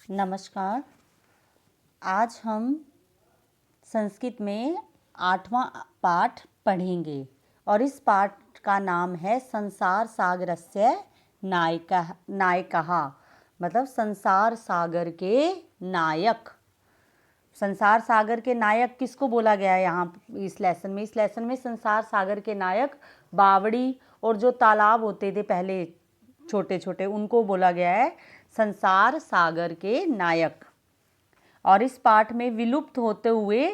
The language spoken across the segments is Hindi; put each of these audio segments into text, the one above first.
नमस्कार। आज हम संस्कृत में 8वां पाठ पढ़ेंगे और इस पाठ का नाम है संसार सागरस्य नायकः, मतलब संसार सागर के नायक। संसार सागर के नायक किसको बोला गया है यहाँ इस लेसन में संसार सागर के नायक बावड़ी और जो तालाब होते थे पहले छोटे छोटे उनको बोला गया है संसार सागर के नायक। और इस पाठ में विलुप्त होते हुए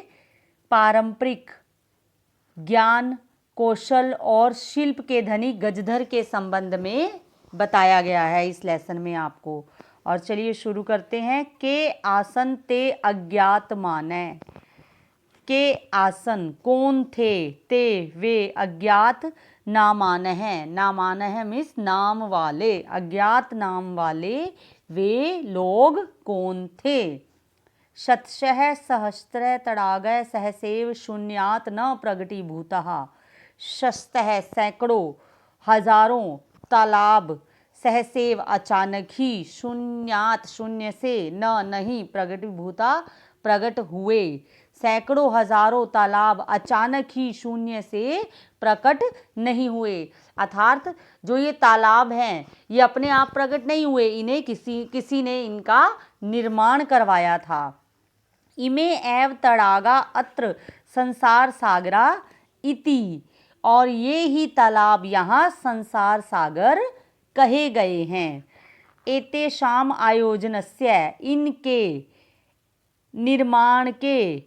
पारंपरिक ज्ञान कौशल और शिल्प के धनी गजधर के संबंध में बताया गया है इस लेसन में आपको। और चलिए शुरू करते हैं। के आसन ते अज्ञात माने। के आसन कौन थे, ते वे अज्ञात नामान है। नामान है मीन्स नाम वाले, अज्ञात नाम वाले वे लोग कौन थे। शतशः सहस्त्र तडागः सहसेव शून्यात् न प्रगटीभूतः। शतशः सैकड़ों हजारों तालाब सहसेव अचानक ही शून्यात शून्य से न नहीं प्रगटीभूता प्रकट हुए। सैकड़ों हजारों तालाब अचानक ही शून्य से प्रकट नहीं हुए। अर्थात जो ये तालाब हैं ये अपने आप प्रकट नहीं हुए, इन्हें किसी ने इनका निर्माण करवाया था। इमे एव तड़ागा अत्र संसार सागरा इति, और ये ही तालाब यहाँ संसार सागर कहे गए हैं। एतेषाम आयोजनस्य इनके निर्माण के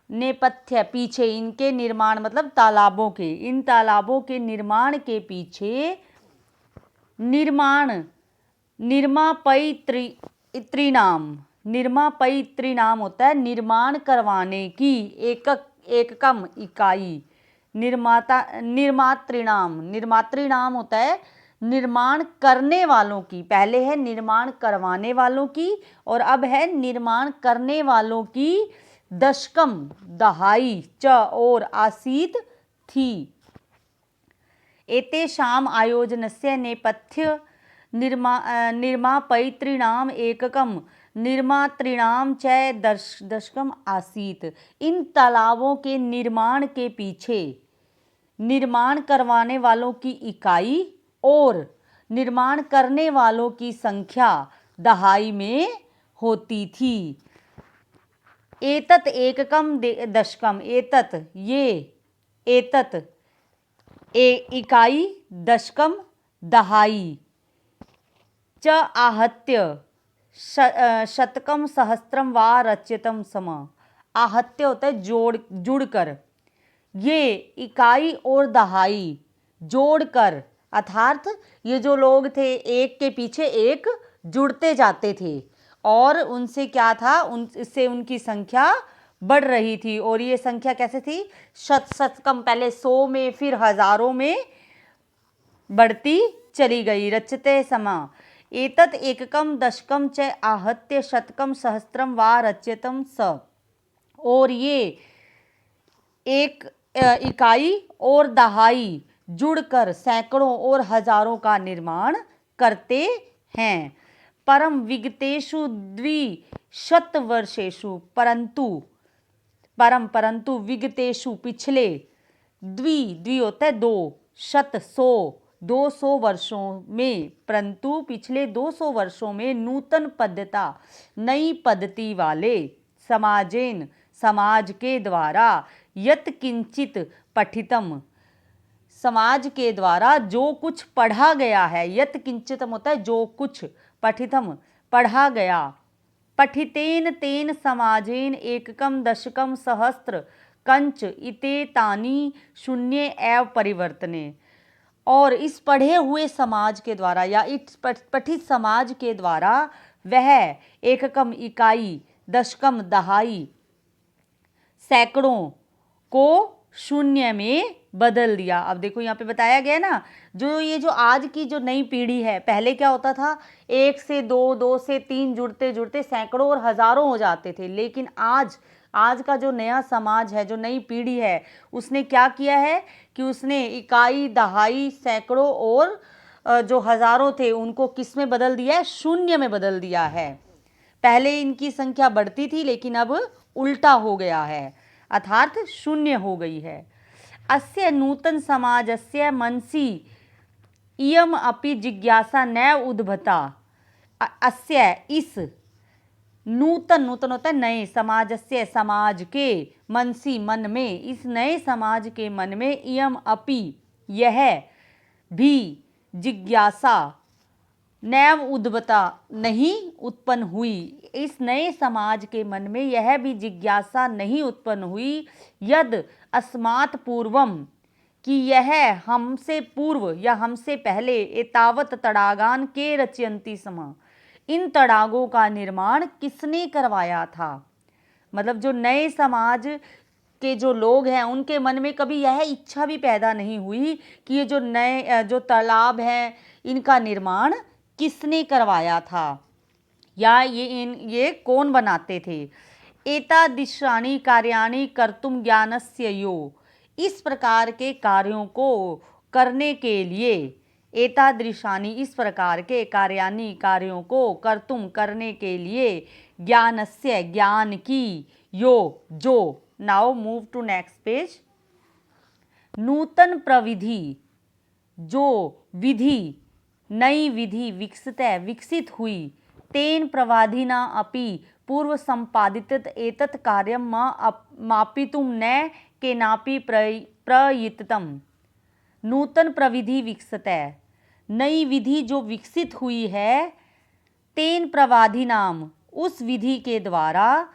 नेपथ्य पीछे, इनके निर्माण मतलब तालाबों के, इन तालाबों के निर्माण के पीछे निर्मापयित्रीणाम होता है निर्माण करवाने की एककम इकाई। निर्मातृणाम होता है निर्माण करने वालों की। पहले है निर्माण करवाने वालों की और अब है निर्माण करने वालों की। दशकम दहाई च और आसीत थी। एतेषाम आयोजनस्य नेपथ्य निर्मापयित्रीणाम एककम निर्मातृणाम च दशकम आसीत। इन तालाबों के निर्माण के पीछे निर्माण करवाने वालों की इकाई और निर्माण करने वालों की संख्या दहाई में होती थी। एतत् एककम दशकम, एतत् ये, एतत् इकाई, दशकम दहाई, च आहत्य शतकम सहस्त्रम वा रच्यतम सम। आहत्य होता है जुड़कर, ये इकाई और दहाई जोड़कर, अर्थात ये जो लोग थे एक के पीछे एक जुड़ते जाते थे और उनसे क्या था, इससे उनकी संख्या बढ़ रही थी। और ये संख्या कैसे थी, शतकम पहले 100 में फिर हजारों में बढ़ती चली गई। रचते समा एतत् एककम दशकम च आहत्य शतकम सहस्त्रम वा रच्यतम स। और ये एक इकाई और दहाई जुड़कर सैकड़ों और हजारों का निर्माण करते हैं। परम विगतेषु द्विशतवर्षेषु, परंतु विगतेषु पिछले, द्वि होता है 2, शत 100, 200 वर्षों में, परंतु पिछले 200 वर्षों में नूतन पद्धता नई पद्धति वाले समाजेन समाज के द्वारा यत किंचित पठितम, समाज के द्वारा जो कुछ पढ़ा गया है, यत किंचितम होता है जो कुछ, पठितम पढ़ा गया। पठितेन तेन समाजेन एककम दशकम सहस्त्र कंच इतेतानि शून्य एव परिवर्तने। और इस पढ़े हुए समाज के द्वारा या इस पठित समाज के द्वारा वह एककम इकाई, दशकम दहाई, सैकड़ों को शून्य में बदल दिया। अब देखो यहाँ पे बताया गया ना, जो आज की जो नई पीढ़ी है, पहले क्या होता था 1 से 2, 2 से 3 जुड़ते जुड़ते सैकड़ों और हजारों हो जाते थे। लेकिन आज का जो नया समाज है, जो नई पीढ़ी है, उसने क्या किया है कि उसने इकाई दहाई सैकड़ों और जो हजारों थे उनको किस में बदल दिया है, शून्य में बदल दिया है। पहले इनकी संख्या बढ़ती थी लेकिन अब उल्टा हो गया है, अर्थात शून्य हो गई है। अस्य नूतन समाजस्य मनसि इयम अपि जिज्ञासा नैव उद्भता। अस्य इस नूतन, नूतन होता है नए, समाजस्य समाज के, मनसी मन में, इस नए समाज के मन में, इयम अपि यह भी, जिज्ञासा नैव उद्भता नहीं उत्पन्न हुई, इस नए समाज के मन में यह भी जिज्ञासा नहीं उत्पन्न हुई, यद अस्मात् पूर्वम, कि यह हमसे पूर्व या हमसे पहले, एतावत तड़ागान के रचयन्ति स्म, इन तड़ागों का निर्माण किसने करवाया था। मतलब जो नए समाज के जो लोग हैं उनके मन में कभी यह इच्छा भी पैदा नहीं हुई कि ये जो नए जो तालाब हैं इनका निर्माण किसने करवाया था या ये कौन बनाते थे। एतादृशानि कार्याणि कर्तुम ज्ञानस्य यो, इस प्रकार के कार्यों को करने के लिए, एतादृशानि इस प्रकार के कार्याणि कार्यों को कर्तुम करने के लिए, ज्ञानस्य ज्ञान की, यो जो। Now move to next page. नूतन प्रविधि, जो विधि, नई विधि विकसित हुई, तेन प्रवाधिना अपि पूर्व संपादित एतत् कार्यं मापितुं न केनापि प्रयत्तम्। नूतन प्रविधि विकसित है, नई विधि जो विकसित हुई है, तेन प्रवाधिनाम, उस विधि के द्वारा,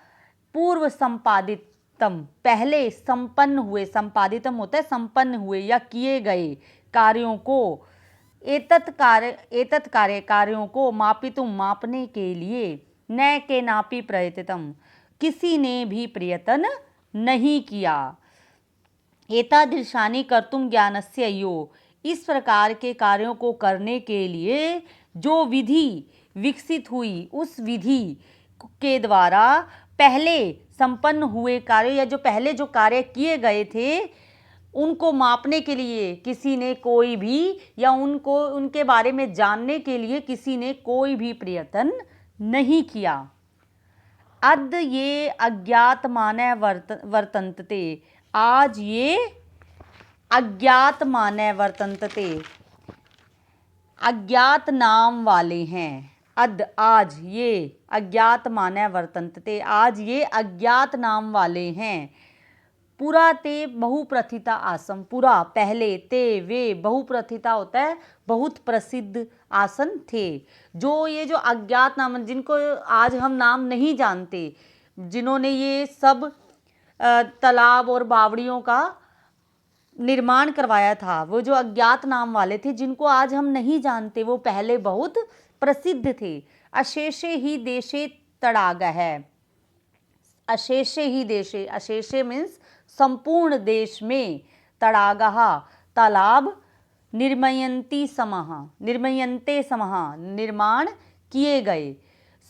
पूर्व संपादितम, पहले संपन्न हुए, संपादितम होता है संपन्न हुए या किए गए कार्यों को, एतत् कार्य कार्यों को, मापितुम मापने के लिए, न के नापि प्रयत्तम, किसी ने भी प्रयत्न नहीं किया। एतादृशानि कर्तुम ज्ञानस्य यो, इस प्रकार के कार्यों को करने के लिए जो विधि विकसित हुई, उस विधि के द्वारा पहले संपन्न हुए कार्य या जो पहले जो कार्य किए गए थे उनको मापने के लिए किसी ने कोई भी, या उनको उनके बारे में जानने के लिए किसी ने कोई भी प्रयत्न नहीं किया। अद्य ये अज्ञात मानय वर्तन्ते, आज ये अज्ञात मानय वर्तन्ते, अज्ञात नाम वाले हैं। अद्य आज ये अज्ञात मानय वर्तन्ते, आज ये अज्ञात नाम वाले हैं। पुरा ते बहुप्रथिता आसम, पुरा पहले, ते वे बहुप्रथिता होता है बहुत प्रसिद्ध आसन थे। जो ये जो अज्ञात नाम, जिनको आज हम नाम नहीं जानते, जिन्होंने ये सब तालाब और बावड़ियों का निर्माण करवाया था, वो जो अज्ञात नाम वाले थे जिनको आज हम नहीं जानते, वो पहले बहुत प्रसिद्ध थे। अशेषे ही देशे तड़ाग है, अशेषे ही देशे, अशेषे मीन्स संपूर्ण देश में, तड़ागः तालाब, निर्मयन्ति समः, निर्मयन्ते समः निर्माण किए गए,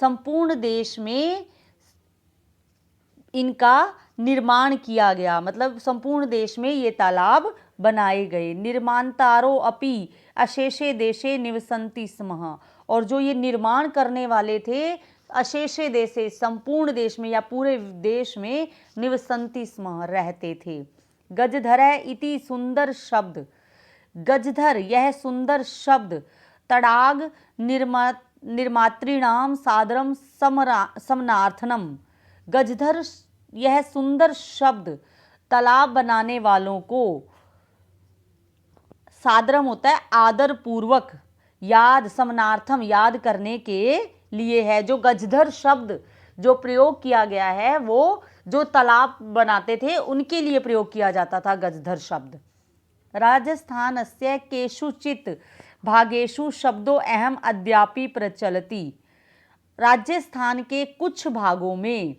संपूर्ण देश में इनका निर्माण किया गया, मतलब संपूर्ण देश में ये तालाब बनाए गए। निर्माणतारो अपि अशेषे देशे निवसन्ति स्म, और जो ये निर्माण करने वाले थे अशेषे देशे, संपूर्ण देश में या पूरे देश में, निवसन्ति स्म रहते थे। गजधर इति सुंदर शब्द, गजधर यह सुंदर शब्द, तड़ाग निर्मातृणाम सादरम समनार्थनम, गजधर यह सुंदर शब्द तालाब बनाने वालों को, सादरम होता है आदर पूर्वक, याद, समनार्थम याद करने के लिए है। जो गजधर शब्द जो प्रयोग किया गया है वो जो तालाब बनाते थे उनके लिए प्रयोग किया जाता था गजधर शब्द। राजस्थानस्य केषुचित् भागेषु शब्दो अहम अद्यापि प्रचलति, राजस्थान के कुछ भागों में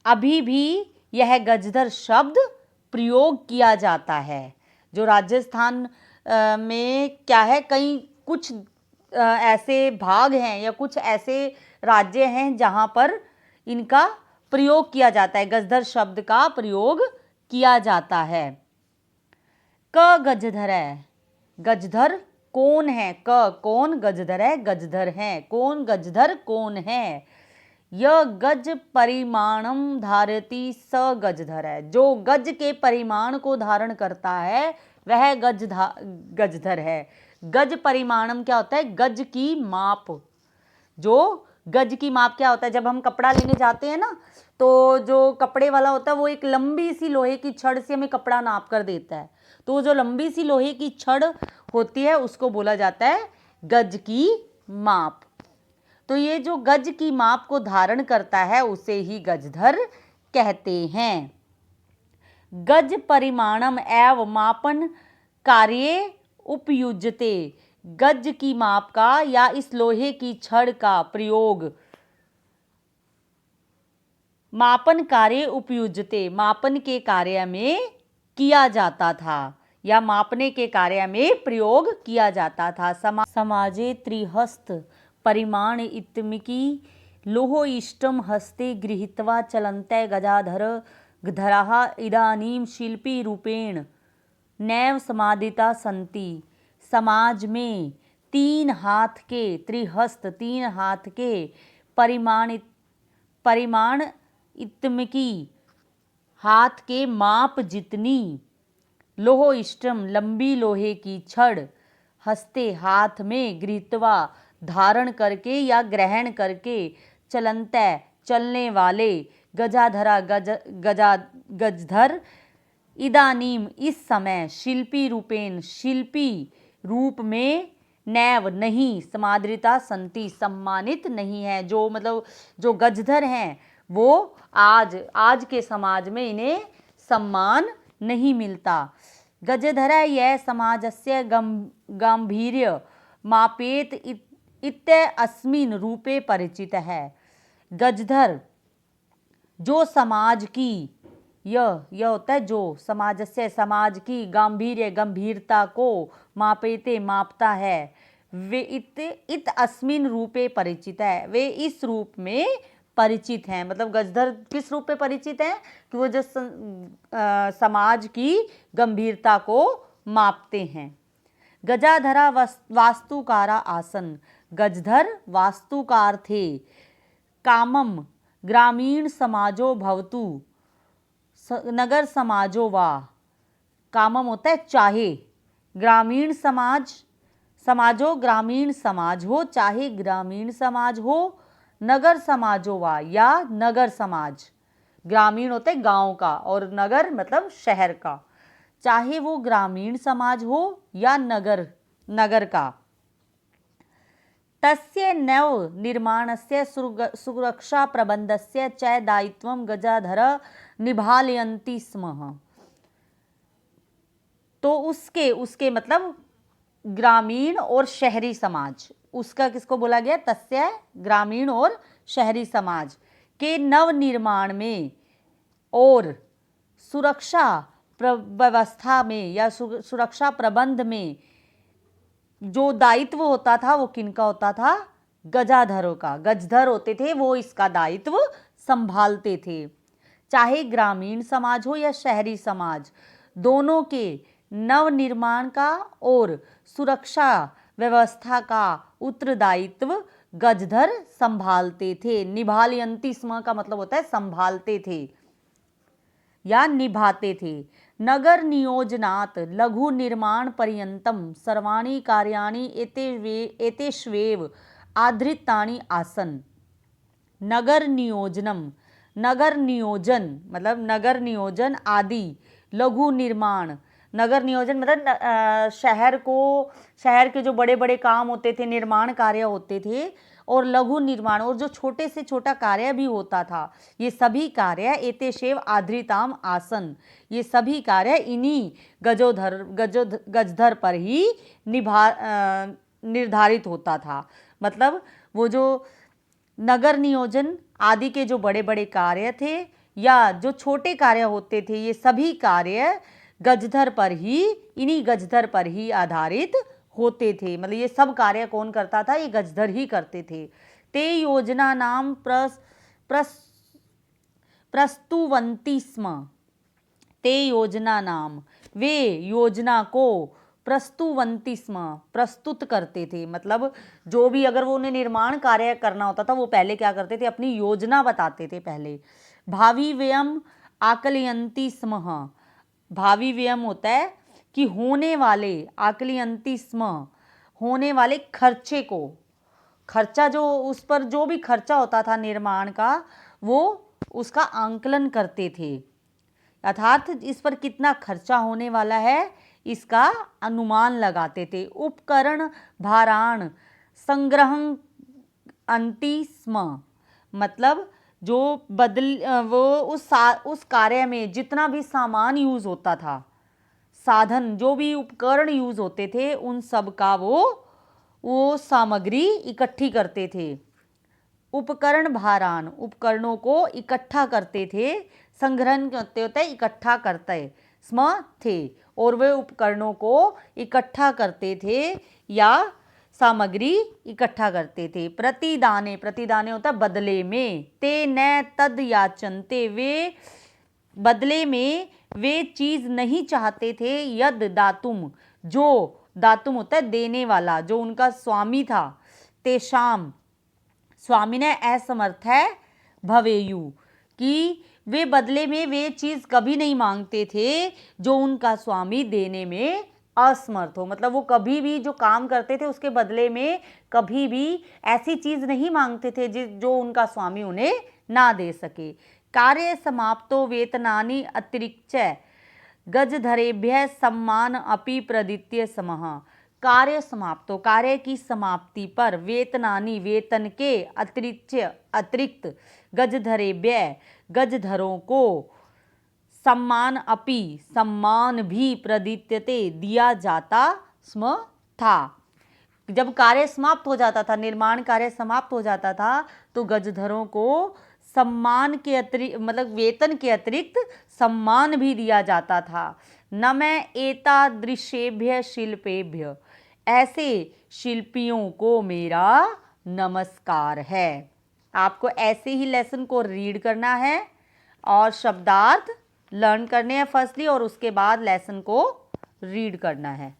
अभी भी यह गजधर शब्द प्रयोग किया जाता है। जो राजस्थान में क्या है, कई कुछ ऐसे भाग हैं या कुछ ऐसे राज्य हैं जहाँ पर इनका प्रयोग किया जाता है, गजधर शब्द का प्रयोग किया जाता है। क गजधर है, गजधर कौन है, क कौन, गजधर है गजधर है, कौन गजधर कौन है। यह गज परिमाणम धारती स गजधर है। जो गज के परिमाण को धारण करता है वह गजधर है। गज परिमाणम क्या होता है? गज की माप। जो गज की माप क्या होता है? जब हम कपड़ा लेने जाते हैं ना, तो जो कपड़े वाला होता है वो एक लंबी सी लोहे की छड़ से हमें कपड़ा नाप कर देता है। तो जो लंबी सी लोहे की छड़ होती है उसको बोला जाता है गज की माप। तो ये जो गज की माप को धारण करता है उसे ही गजधर कहते हैं। गज परिमाणम एव मापन कार्ये उपयुज्यते। गज की माप का या इस लोहे की छड़ का प्रयोग मापन कार्य उपयुज्यते, मापन के कार्य में किया जाता था या मापने के कार्य में प्रयोग किया जाता था। समाजे त्रिहस्त परिमाण इत्मिकी लोहो इष्टम हस्ते गृहीत्वा चलन्ते गजाधरः इदानीं शिल्पी रूपेण नैव समादिता सन्ति। समाज में 3 हाथ के त्रिहस्त 3 हाथ के परिमाण इत्मिकी हाथ के माप जितनी लोहो इष्टम लंबी लोहे की छड़ हस्ते हाथ में गृहीत्वा धारण करके या ग्रहण करके चलन्ते चलने वाले गजधर इदानीम इस समय शिल्पी रूपेण शिल्पी रूप में नैव नहीं समादृता संति सम्मानित नहीं है। जो मतलब जो गजधर हैं वो आज के समाज में इन्हें सम्मान नहीं मिलता। गजधर यह समाजस्य गांभीर्य मापेत इत्यस्मिन् रूपे परिचित है। गजधर जो समाज की यह होता है जो समाजस्य समाज की गांभीर्य गंभीरता को मापेते मापता है। वे इत अस्मिन् रूपे परिचित है, वे इस रूप में परिचित हैं। मतलब गजधर किस रूप में परिचित हैं? कि वो जो समाज की गंभीरता को मापते हैं। गजाधरा वास्तुकारा आसन, गजधर वास्तुकार थे। कामम ग्रामीण समाजो भवतु नगर समाजो वा। कामम होता है चाहे, ग्रामीण समाजो ग्रामीण समाज हो, चाहे ग्रामीण समाज हो, नगर समाजो वा या नगर समाज। ग्रामीण होता है गांव का और नगर मतलब शहर का। चाहे वो ग्रामीण समाज हो या नगर का। तस्य नव निर्माणस्य सुरक्षा प्रबंधस्य च दायित्वं गजाधर निभालयन्ति स्म। तो उसके मतलब ग्रामीण और शहरी समाज, उसका किसको बोला गया? तस्य ग्रामीण और शहरी समाज के नव निर्माण में और सुरक्षा व्यवस्था में या सुरक्षा प्रबंध में जो दायित्व होता था वो किनका होता था? गजाधरों का। गजधर होते थे वो इसका दायित्व संभालते थे। चाहे ग्रामीण समाज हो या शहरी समाज, दोनों के नव निर्माण का और सुरक्षा व्यवस्था का उत्तरदायित्व गजधर संभालते थे। निभालयन्ति स्म का मतलब होता है संभालते थे या निभाते थे। नगर नियोजनात् लघु निर्माण पर्यंतम सर्वाणि कार्याणि एतेष्वेव आधृतानि आसन। नगर नियोजन मतलब नगर नियोजन आदि, लघु निर्माण नगर नियोजन मतलब शहर के जो बड़े बड़े काम होते थे, निर्माण कार्य होते थे, और लघु निर्माण और जो छोटे से छोटा कार्य भी होता था, ये सभी कार्य एतेषेव आधृताम आसन, ये सभी कार्य इन्हीं गजधर पर ही निर्धारित होता था। मतलब वो जो नगर नियोजन आदि के जो बड़े बड़े कार्य थे या जो छोटे कार्य होते थे, ये सभी कार्य इन्हीं गजधर पर ही आधारित होते थे। मतलब ये सब कार्य कौन करता था? ये गजधर ही करते थे। ते योजना नाम प्रस्तुवन्ति स्म। ते योजना नाम, वे योजना को प्रस्तुवन्ति स्म, प्रस्तुत करते थे। मतलब जो भी अगर वो उन्हें निर्माण कार्य करना होता था वो पहले क्या करते थे, अपनी योजना बताते थे पहले। भावी व्ययम आकलयन्ति स्म, भावी व्ययम होता है कि होने वाले, आकलयन्ति स्म होने वाले खर्चे को, खर्चा जो उस पर जो भी खर्चा होता था निर्माण का वो उसका आंकलन करते थे, अर्थात इस पर कितना खर्चा होने वाला है इसका अनुमान लगाते थे। उपकरण भाराण संग्रहं अंति स्म, मतलब जो वो उस कार्य में जितना भी सामान यूज होता था, साधन जो भी उपकरण यूज होते थे उन सब का वो सामग्री इकट्ठी करते थे। उपकरण भारान, उपकरणों को इकट्ठा करते थे। संग्रहण करते होते इकट्ठा करते स्म थे, और वे उपकरणों को इकट्ठा करते थे या सामग्री इकट्ठा करते थे। प्रतिदाने, प्रतिदाने होता है बदले में। ते न तद याचनते, वे बदले में वे चीज नहीं चाहते थे। यद दातुम, जो दातुम होता है देने वाला, जो उनका स्वामी था। तेषाम, स्वामी ने असमर्थ है भवेयु, कि वे बदले में वे चीज कभी नहीं मांगते थे जो उनका स्वामी देने में असमर्थ हो। मतलब वो कभी भी जो काम करते थे उसके बदले में कभी भी ऐसी चीज नहीं मांगते थे जो उनका स्वामी उन्हें ना दे सके। कार्य समाप्तो वेतनानि अतिरिक्त गजधरेभ्य सम्मान अपि प्रदित्य समः। कार्य समाप्तो, कार्य की समाप्ति पर वेतनानि, वेतन के अतिरिक्त गजधरेभ्य, गजधरों को सम्मान अपि, सम्मान भी प्रदित्यते दिया जाता स्म था। जब कार्य समाप्त हो जाता था, निर्माण कार्य समाप्त हो जाता था तो गजधरों को सम्मान के अतिरिक्त, मतलब वेतन के अतिरिक्त सम्मान भी दिया जाता था। न मैं एतादृशेभ्य शिल्पेभ्य, ऐसे शिल्पियों को मेरा नमस्कार है। आपको ऐसे ही लेसन को रीड करना है और शब्दार्थ लर्न करने हैं फर्स्टली, और उसके बाद लेसन को रीड करना है।